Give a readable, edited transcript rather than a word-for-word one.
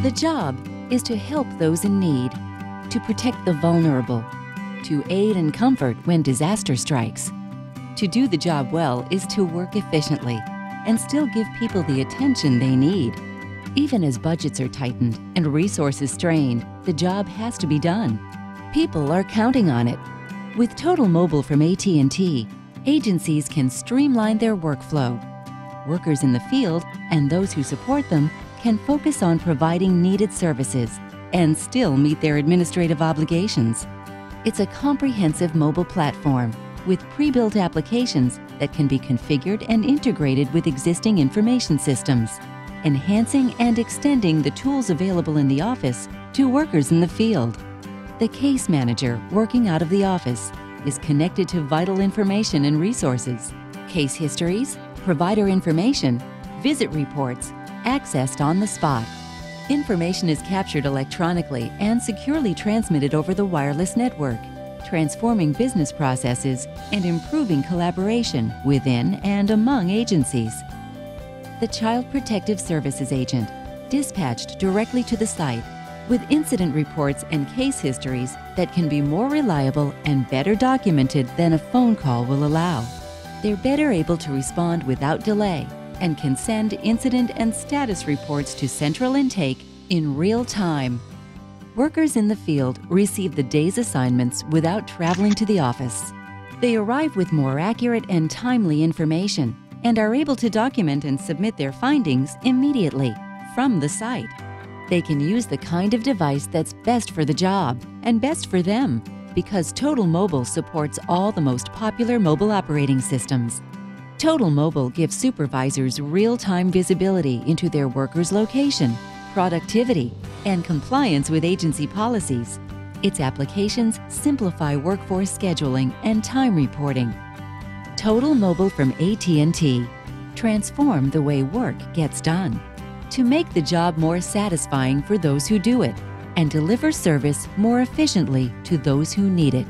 The job is to help those in need, to protect the vulnerable, to aid and comfort when disaster strikes. To do the job well is to work efficiently and still give people the attention they need. Even as budgets are tightened and resources strained, the job has to be done. People are counting on it. With Total Mobile from AT&T, agencies can streamline their workflow. Workers in the field and those who support them can focus on providing needed services and still meet their administrative obligations. It's a comprehensive mobile platform with pre-built applications that can be configured and integrated with existing information systems, enhancing and extending the tools available in the office to workers in the field. The case manager working out of the office is connected to vital information and resources, case histories, provider information, visit reports, accessed on the spot. Information is captured electronically and securely transmitted over the wireless network, transforming business processes and improving collaboration within and among agencies. The Child Protective Services agent, dispatched directly to the site with incident reports and case histories that can be more reliable and better documented than a phone call will allow. They're better able to respond without delay and can send incident and status reports to central intake in real time. Workers in the field receive the day's assignments without traveling to the office. They arrive with more accurate and timely information and are able to document and submit their findings immediately from the site. They can use the kind of device that's best for the job and best for them because Total Mobile supports all the most popular mobile operating systems. Total Mobile gives supervisors real-time visibility into their workers' location, productivity, and compliance with agency policies. Its applications simplify workforce scheduling and time reporting. Total Mobile from AT&T. Transform the way work gets done to make the job more satisfying for those who do it and deliver service more efficiently to those who need it.